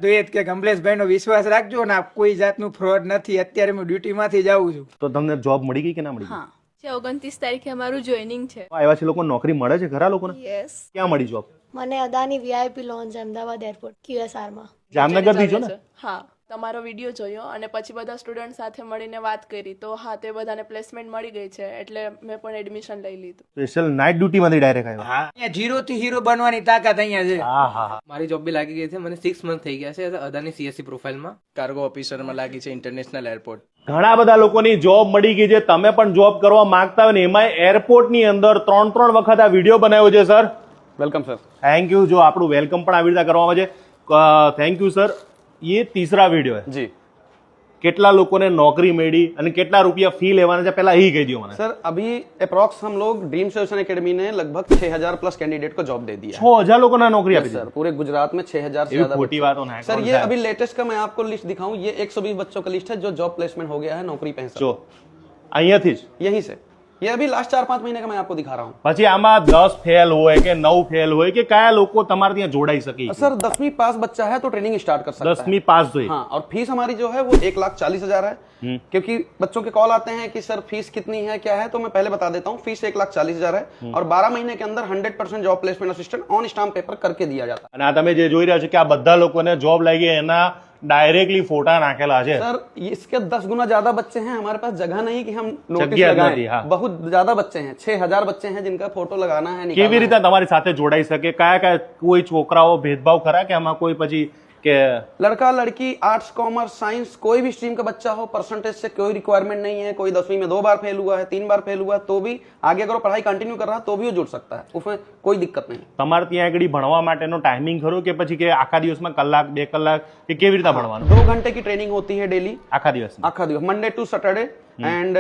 તો એ જ કે કમલેશભાઈ નો વિશ્વાસ રાખજો ને કોઈ જાતનું ફ્રોડ નથી. અત્યારે હું ડ્યુટીમાંથી જ આવું છું. તો તમને જોબ મળી ગઈ કે ના મળી ગઈ? હા, 29 તારીખે અમારું જોઈનિંગ છે. આવ્યા છે લોકો નોકરી મળે છે ખરા લોકોને? યસ. ક્યાં મળી જોબ? મને Adani VIP launch Ahmedabad airport QSR માં. જામનગર થી છો ને? હા, તમારો વિડીયો જોયો અને પછી બધા સ્ટુડન્ટ સાથે મળીને વાત કરી તો હા, તે બધાને પ્લેસમેન્ટ મળી ગઈ છે એટલે મેં પણ એડમિશન લઈ લીધું. સ્પેશિયલ નાઇટ ડ્યુટી માંથી ડાયરેક્ટ આવ્યા? હા, અહીંયા 0 થી હીરો બનવાની તાકાત અહીંયા છે. હા હા હા. મારી જોબ બી લાગી ગઈ છે. મને 6 મંથ થઈ ગયા છે અદાની CSC પ્રોફાઇલમાં કાર્ગો ઓફિસરમાં લાગી છે ઇન્ટરનેશનલ એરપોર્ટ. ઘણા બધા લોકોની જોબ મળી ગઈ છે. તમે પણ જોબ કરવા માંગતા હોય ને એમાં એરપોર્ટ ની અંદર 3 વખત આ વિડીયો બનાવ્યો છે sir. Welcome sir. Thank you. જો આપણું વેલકમ પણ આવી રીતે કરવામાં આવે છે. Thank you sir. ये तीसरा वीडियो है जी. કેટલા લોકોને નોકરી મળી અને કેટલા રૂપિયા ફી લેવાના છે પહેલા એ કહી દો મને. सर अभी अप्रॉक्स हम लोग ड्रीम सोल्यूशन एकेडमी ने लगभग 6000 प्लस कैंडिडेट को जॉब दे दिया है. 6000 લોકોને નોકરી આપી सर पूरे गुजरात में 6000 से એવી ज्यादा ખોટી વાતો ના सर ये अभी लेटेस्ट का मैं आपको लिस्ट दिखाऊं, ये 120 बच्चों का लिस्ट है जो जॉब प्लेसमेंट हो गया है नौकरी पे हैं सर. જો અહીંયાથી જ यहीं से ये अभी लास्ट 4-5 महीने का मैं आपको दिखा रहा हूँ. પછી आमा 10 फेल હોય કે 9 फेल હોય કે કયા લોકો તમારે ત્યાં જોડાઈ શકે? सर 10वीं पास बच्चा है तो ट्रेनिंग स्टार्ट कर सकता है. 10મી પાસ જોઈએ. हाँ, और फीस हमारी जो है वो 1,40,000 है. क्योंकि बच्चों के कॉल आते हैं कि सर फीस कितनी है क्या है, तो मैं पहले बता देता हूँ. फीस 1,40,000 है और 12 महीने के अंदर 100% job placement assistant on stamp paper करके दिया जाता है. અને આ તમે જે જોઈ રહ્યા છો કે આ બધા લોકોને જોબ લાગી એના ડાયરેક્ટલી ફોટા નાખેલા છે. सर इसके 10 गुना ज्यादा बच्चे हैं. हमारे पास जगह नहीं कि हम नोटिस जगह लगाएं. नहीं, हाँ. बहुत ज्यादा बच्चे हैं, 6000 बच्चे हैं जिनका फोटो लगाना है, निकालना કેવી है. રીતે તમારી સાથે જોડાઈ શકે? કયા કયા કોઈ છોકરાઓ ભેદભાવ ખરા કે આમાં કોઈ પછી કે लड़का लड़की आर्ट्स कॉमर्स साइंस कोई भी स्ट्रीम का बच्चा हो, परसेंटेज से कोई रिक्वायरमेंट नहीं है. कोई 10वीं में 2 बार फेल हुआ है, 3 बार फेल हुआ है, तो भी आगे अगर वो पढ़ाई कंटिन्यू कर रहा है तो भी वो जुड़ सकता है. उसमें कोई दिक्कत नहीं. તમારે ત્યાં આગળ ભણવા માટેનો ટાઈમિંગ ખરો કે પછી કે આખા દિવસમાં કલાક 2 કલાક કે કેવી રીતે ભણવાનું? 2 घंटे की ट्रेनिंग होती है डेली. આખા દિવસમાં? आखा दिवस मंडे टू सैटरडे एंड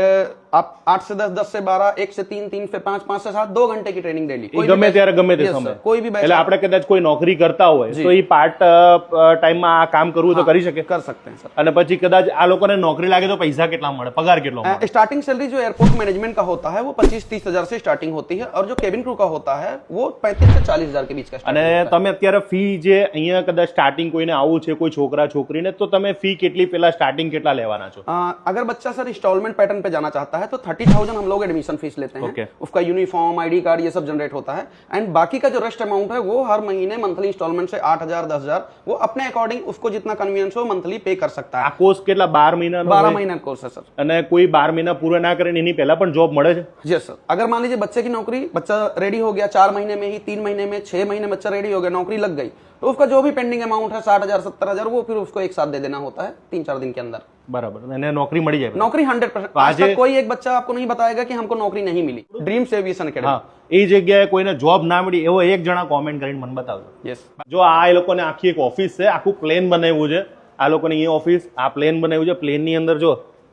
आप 8 से 10, 10 से 12, 1 से 3, 3 से 5, 5 से 7, 2 घंटे की ट्रेनिंग डेली. એ ગમે ત્યારે ગમે તે સમય? कोई भी એટલે આપણે કદાચ કોઈ નોકરી કરતા હોય તો એ પાર્ટ ટાઈમમાં આ કામ કરવું તો કરી શકે? कर सकते हैं सर. અને પછી કદાચ આ લોકોને નોકરી લાગે તો પૈસા કેટલા મળે? પગાર કેટલો મળે? स्टार्टिंग सैलरी जो एयरपोर्ट मैनेजमेंट का होता है वो 25-30 हजार से स्टार्टिंग होती है और जो केबिन क्रू का होता है वो 35 से 40 हजार के बीच का અને starting होता है. તમે અત્યારે ફી જે અહીંયા કદાચ સ્ટાર્ટિંગ કોઈને આવું છે કોઈ છોકરા છોકરીને તો તમે ફી કેટલી પેલા સ્ટાર્ટિંગ કેટલા લેવાના છો? अगर बच्चा सर इंस्टॉलमेंट पैटर्न पे जाना चाहता है तो 30,000 हम लोग एडमिशन फीस लेते हैं. Okay. उसका यूनिफॉर्म आईडी कार्ड ये सब जनरेट होता है एंड बाकी का जो रेस्ट अमाउंट है वो हर महीने मंथली इंस्टॉलमेंट से 8,000 10,000 वो अपने अकॉर्डिंग उसको जितना कन्वीनियंस हो मंथली पे कर सकता આ है. કોર્સ કેટલા 12 મહિનાનો 12 હોય? महीना कोर्स है सर. અને કોઈ 12 મહિના પૂરા ના કરે ને એની પહેલા પણ જોબ મળે છે? Yes sir. अगर मान लीजिए बच्चे की नौकरी, बच्चा रेडी हो गया 4 महीने में ही, 3 महीने में, 6 महीने बच्चा रेडी हो गया, नौकरी लग गई, तो उसका जो भी पेंडिंग अमाउंट है 60,000 70,000 वो फिर उसको एक साथ दे देना होता है 3-4 दिन के अंदर. બરાબર. અને નોકરી મળી જાય? नौकरी 100%. आज तक कोई एक बच्चा आपको नहीं बताएगा कि हमको नौकरी नहीं मिली. Dreams aviation academy. હા, એ જગ્યાએ કોઈને જોબ ના મળી એવો એક જણા કોમેન્ટ કરીને મને બતાવજો. यस. જો આ એ લોકોને આખી એક ઓફિસ છે, આખું પ્લેન બનાવ્યું છે. આ લોકોની એ ઓફિસ, આ પ્લેન બનાવ્યું છે. પ્લેનની અંદર જો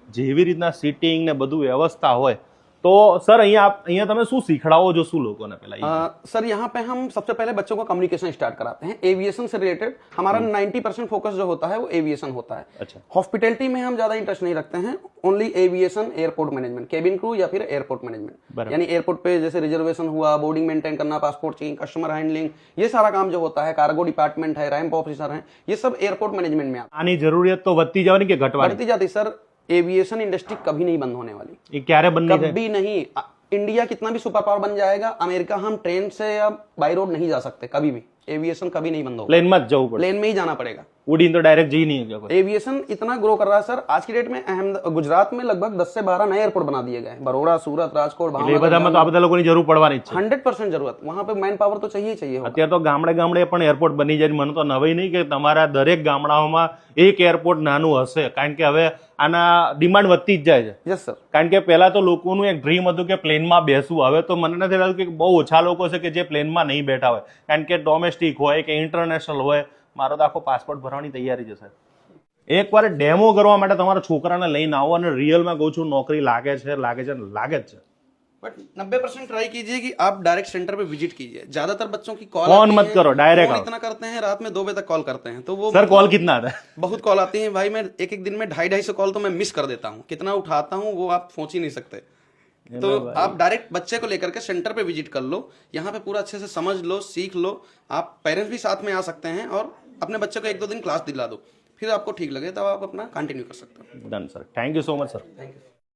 જેવી રીતના સીટિંગ ને બધું વ્યવસ્થા હોય તો સર અહીંયા તમે શું શીખડાવો છો શું લોકોને પહેલા? सर यहाँ पे हम सबसे पहले बच्चों को कम्युनिकेशन स्टार्ट कराते हैं. एविएशन से रिलेटेड हमारा 90% फोकस जो होता है वो एविएशन होता है. अच्छा. हॉस्पिटैलिटी में हम ज्यादा इंटरेस्ट नहीं रखते हैं. Only aviation, airport management, cabin crew या फिर एयरपोर्ट मैनेजमेंट. बराबर. यानी एयरपोर्ट पे जैसे रिजर्वेशन हुआ, बोर्डिंग मेंटेन करना, पासपोर्ट चेकिंग, कस्टमर हैंडलिंग, ये सारा काम जो होता है, कार्गो डिपार्टमेंट है, रैंप ऑफिसर है, ये सब एयरपोर्ट मैनेजमेंट में आता આની જરૂરિયાત તો વધતી જવાની કે है. ઘટવાની? बढ़ती जाती सर. एविएशन इंडस्ट्री कभी नहीं बंद होने वाली. એ ક્યારે બંધ થાય? कभी नहीं. इंडिया कितना भी सुपर पावर बन जाएगा, अमेरिका हम ट्रेन से या बाई रोड नहीं जा सकते कभी भी. एविएशन कभी नहीं बंद होगा. પ્લેનમાં જ જવું પડે? प्लेन में ही जाना पड़ेगा. ઉડીને તો ડાયરેક્ટ જઈ નહીં શકો? एविएशन इतना ग्रो कर रहा है सर. आज की डेट में गुजरात में लगभग 10 से 12 नए एयरपोर्ट बना दिए गए हैं. बड़ोड़ा, सूरत, राजकोट, એટલે એ બધામાં તો આ બધા લોકોની જરૂર પડવાની જ છે. 100% जरूरत. वहां पे मैन पावर तो चाहिए ही चाहिए होगा. અત્યારે તો ગામડે ગામડે પણ એરપોર્ટ બની જાય. મને તો નવાઈ નહીં કે તમારા દરેક ગામડાઓમાં એક એરપોર્ટ નાનું હશે, કારણ કે હવે આના ડિમાન્ડ વધતી જ જાય છે. Yes sir. કારણ કે પહેલા તો લોકોનું એક ડ્રીમ હતું કે પ્લેનમાં બેસવું. હવે તો મને નથી લાગતું કે બહુ ઓછા લોકો છે કે જે પ્લેનમાં નહીં બેઠા હોય, કારણ કે ડોમેસ્ટિક હોય કે ઇન્ટરનેશનલ હોય. મારો તો આખો પાસપોર્ટ ભરવાની તૈયારી છે સર. એકવાર ડેમો કરવા માટે તમારા છોકરાને લઈને આવો અને રિયલમાં કહું છું નોકરી લાગે છે લાગે છે લાગે જ છે. बट 90% ट्राई कीजिए कि आप डायरेक्ट सेंटर पे विजिट कीजिए. ज्यादातर बच्चों की कॉल फोन मत करो, डायरेक्ट आओ. इतना करते हैं, रात में 2 बजे तक कॉल करते हैं तो वो सर कॉल कितना आता है? बहुत कॉल आती है भाई. मैं एक दिन में 250 कॉल तो मैं मिस कर देता हूँ. कितना उठाता हूँ वो आप सोच ही नहीं सकते. तो आप डायरेक्ट बच्चे को लेकर के सेंटर पे विजिट कर लो. यहाँ पे पूरा अच्छे से समझ लो, सीख लो. आप पेरेंट्स भी साथ में आ सकते हैं और अपने बच्चे को 1-2 दिन क्लास दिला दो, फिर आपको ठीक लगे तब आप अपना कंटिन्यू कर सकते हो। Done sir, thank you so much sir. Thank you.